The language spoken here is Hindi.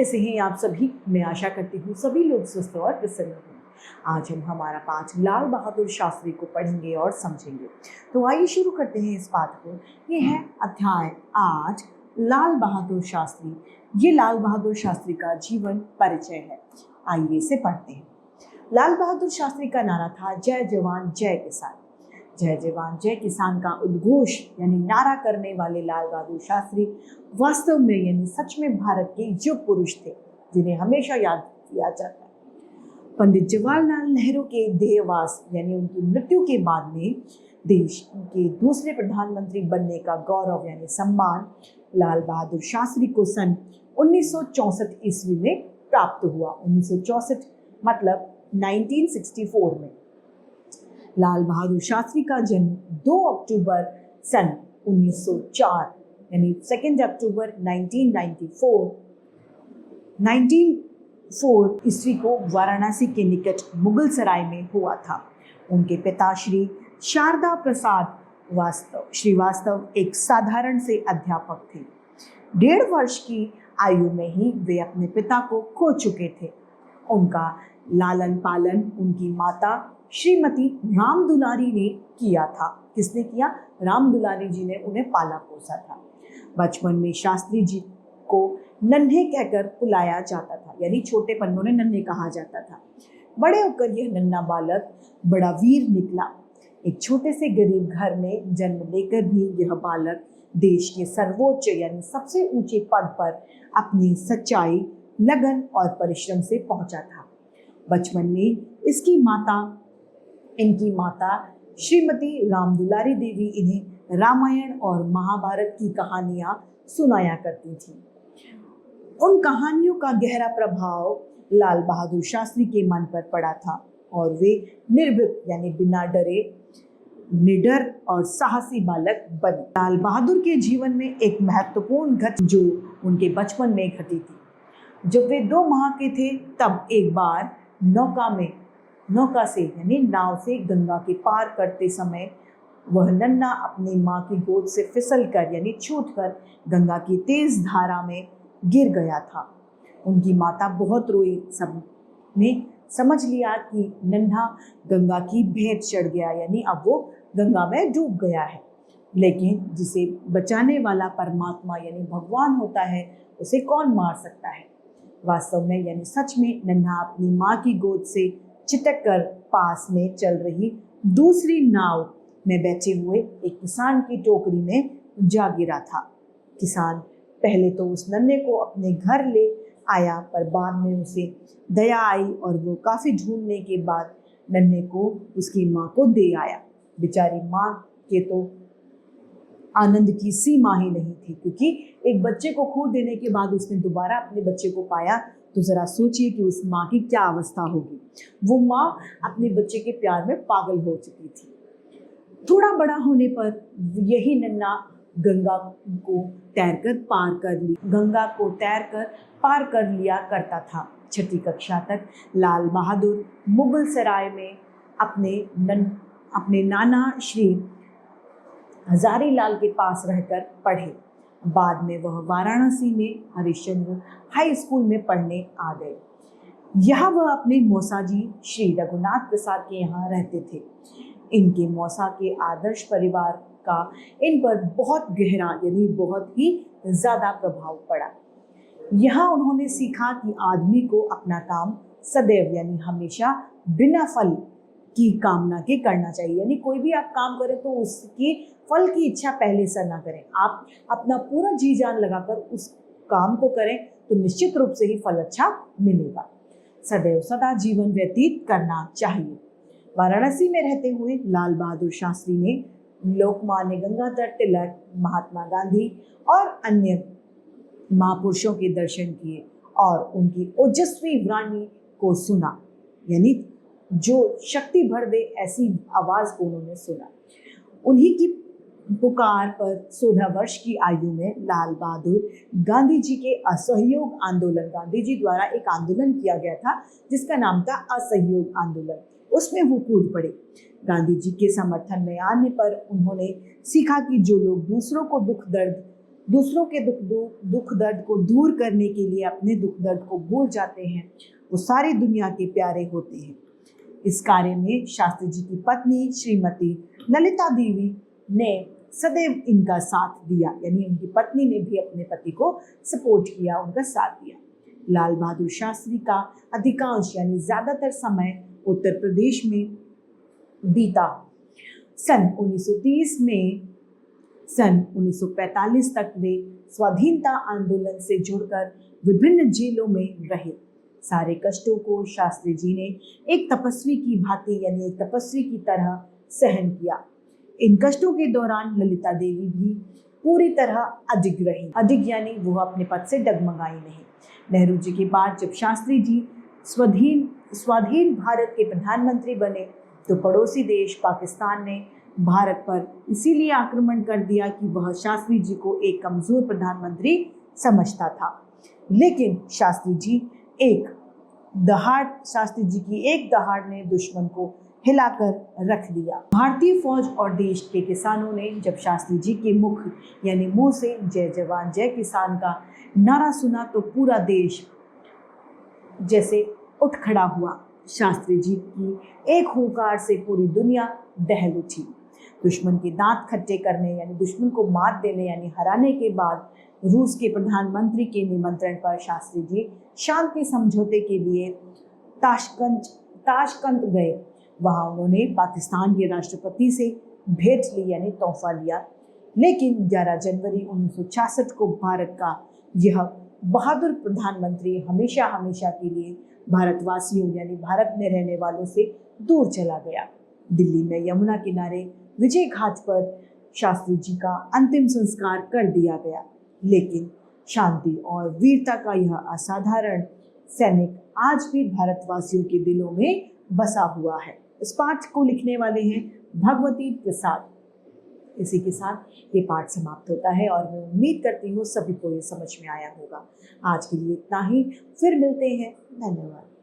कैसे हैं आप सभी? मैं आशा करती हूँ सभी लोग स्वस्थ और प्रसन्न हों। आज हम हमारा पाठ लाल बहादुर शास्त्री को पढ़ेंगे और समझेंगे। तो आइए शुरू करते हैं इस पाठ को। ये है अध्याय 8 लाल बहादुर शास्त्री। ये लाल बहादुर शास्त्री का जीवन परिचय है। आइए इसे पढ़ते हैं। लाल बहादुर शास्त्री का नारा था जय जवान जय किसान। जय जवान जय किसान का उद्घोष यानी नारा करने वाले लाल बहादुर शास्त्री वास्तव में यानी सच में भारत के युग पुरुष थे, जिन्हें हमेशा याद किया जाता है। पंडित जवाहरलाल नेहरू के देहवास यानी उनकी मृत्यु के बाद में देश के दूसरे प्रधानमंत्री बनने का गौरव यानी सम्मान लाल बहादुर शास्त्री को सन 1964 ईस्वी में प्राप्त हुआ। 1964 मतलब 1964 में। लाल बहादुर शास्त्री का जन्म 2 अक्टूबर सन 1904 यानी 2 अक्टूबर 1904 ईस्वी को वाराणसी के निकट मुगल सराय में हुआ था। उनके पिता श्री शारदा प्रसाद श्रीवास्तव एक साधारण से अध्यापक थे। 1.5 वर्ष की आयु में ही वे अपने पिता को खो चुके थे। उनका लालन पालन उनकी माता श्रीमती राम दुलारी ने किया था। किसने किया? राम दुलारी जी ने उन्हें पाला पोसा था। बचपन में शास्त्री जी को नन्हे कहकर बुलाया जाता था, यानी छोटेपन में उन्हें नन्हे कहा जाता था। बड़े होकर यह नन्हा बालक बड़ा वीर निकला। एक छोटे से गरीब घर में जन्म लेकर भी यह बालक देश के सर्वोच्च यानी सबसे ऊंचे पद पर अपनी सच्चाई, लगन और परिश्रम से पहुंचा था। बचपन में इनकी माता श्रीमती राम दुलारी देवी इन्हें रामायण और महाभारत की कहानियां सुनाया करती थी। उन कहानियों का गहरा प्रभाव लाल बहादुर शास्त्री के मन पर पड़ा था और वे निर्भीक यानी बिना डरे निडर और साहसी बालक बने। लाल बहादुर के जीवन में एक महत्वपूर्ण घटना जो उनके बचपन में घटी थी। जब वे 2 माह के थे तब एक बार नौका से यानी नाव से गंगा के पार करते समय वह नन्हा अपनी माँ की गोद से फिसल कर यानी छूट कर गंगा की तेज धारा में गिर गया था। उनकी माता बहुत रोई। सबने समझ लिया कि नन्हा गंगा की भेंट चढ़ गया यानी अब वो गंगा में डूब गया है। लेकिन जिसे बचाने वाला परमात्मा यानी भगवान होता है, उसे कौन मार सकता है। वास्तव में यानी सच में नन्हा अपनी माँ की गोद से चिटक कर पास में चल रही दूसरी नाव में बैठे हुए एक किसान की टोकरी में जा गिरा था। किसान पहले तो उस नन्हे को अपने घर ले आया, पर बाद में उसे दया आई और वो काफी ढूंढने के बाद नन्हे को उसकी माँ को दे आया। बेचारी माँ के तो आनंद की सीमा ही नहीं थी, क्योंकि एक बच्चे को खो देने के बाद उसने दोबारा अपने बच्चे को पाया। तो जरा सोचिए कि उस माँ की क्या अवस्था होगी। वो माँ अपने बच्चे के प्यार में पागल हो चुकी थी। थोड़ा बड़ा होने पर यही नन्हा गंगा को तैरकर पार कर लिया करता था। 6ठी कक्षा तक लाल बहादुर मुगल सराय में अपने नाना श्री हजारी लाल के पास रहकर पढ़े। बाद में वह वाराणसी में हरिश्चंद्र हाई स्कूल में पढ़ने आ गए। यहाँ वह अपने मौसा जी श्री रघुनाथ प्रसाद के यहाँ रहते थे। इनके मौसा के आदर्श परिवार का इन पर बहुत गहरा यानी बहुत ही ज्यादा प्रभाव पड़ा। यहाँ उन्होंने सीखा कि आदमी को अपना काम सदैव यानी हमेशा बिना फल की कामना के करना चाहिए। यानी कोई भी आप काम करें तो उसकी फल की इच्छा पहले से ना करें। आप अपना पूरा जी जान लगाकर उस काम को करें तो निश्चित रूप से ही फल अच्छा मिलेगा। सदैव सदा जीवन व्यतीत करना चाहिए। वाराणसी में रहते हुए लाल बहादुर शास्त्री ने लोकमान्य गंगाधर तिलक, महात्मा गांधी और अन्य महापुरुषों के दर्शन किए और उनकी ओजस्वी वाणी को सुना, यानी जो शक्ति भर दे ऐसी आवाज को उन्होंने सुना। उन्हीं की पुकार पर 16 वर्ष की आयु में लाल बहादुर गांधी जी के असहयोग आंदोलन, गांधी जी द्वारा एक आंदोलन किया गया था जिसका नाम था असहयोग आंदोलन, उसमें वो कूद पड़े। गांधी जी के समर्थन में आने पर उन्होंने सीखा कि जो लोग दूसरों को दुख दर्द दूसरों के दुख दर्द को दूर करने के लिए अपने दुख दर्द को भूल जाते हैं, वो सारी दुनिया के प्यारे होते हैं। इस कार्य में शास्त्री जी की पत्नी श्रीमती ललिता देवी ने सदैव इनका साथ दिया, यानी उनकी पत्नी ने भी अपने पति को सपोर्ट किया, उनका साथ दिया। लाल बहादुर शास्त्री का अधिकांश यानी ज्यादातर समय उत्तर प्रदेश में बीता। सन 1930 में सन 1945 तक वे स्वाधीनता आंदोलन से जुड़कर विभिन्न जेलों में रहे। सारे कष्टों को शास्त्री जी ने एक तपस्वी की भांति यानी एक तपस्वी की तरह सहन किया। इन कष्टों के दौरान ललिता देवी भी पूरी तरह अडिग रही। अडिग यानी वो अपने पद से डगमगाई नहीं। नेहरू जी के बाद जब शास्त्री जी स्वाधीन भारत के प्रधानमंत्री बने तो पड़ोसी देश पाकिस्तान ने भारत पर इसीलिए आक्रमण कर दिया कि वह शास्त्री जी को एक कमजोर प्रधानमंत्री समझता था। लेकिन शास्त्री जी की एक दहाड़ ने दुश्मन को हिलाकर रख दिया। भारतीय फौज और देश के किसानों ने जब शास्त्री जी के मुंह से जय जवान जय किसान का नारा सुना तो पूरा देश जैसे उठ खड़ा हुआ। शास्त्री जी की एक हुंकार से पूरी दुनिया दहल उठी। दुश्मन के दांत खट्टे करने यानी दुश्मन को मात देने यानी हराने के बाद रूस के प्रधानमंत्री के निमंत्रण पर शास्त्री जी शांति समझौते के लिए ताशकंद गए। वहां उन्होंने पाकिस्तान के राष्ट्रपति से भेंट ली यानी तोहफा लिया। लेकिन 11 जनवरी 1966 को भारत का यह बहादुर प्रधानमंत्री हमेशा हमेशा के लिए भारतवासियों यानी भारत में रहने वालों से दूर चला गया। दिल्ली में यमुना किनारे विजय घाट पर शास्त्री जी का अंतिम संस्कार कर दिया गया। लेकिन शांति और वीरता का यह असाधारण सैनिक आज भी भारतवासियों के दिलों में बसा हुआ है। इस पाठ को लिखने वाले हैं भगवती प्रसाद। इसी के साथ ये पाठ समाप्त होता है और मैं उम्मीद करती हूँ सभी को ये समझ में आया होगा। आज के लिए इतना ही, फिर मिलते हैं। धन्यवाद।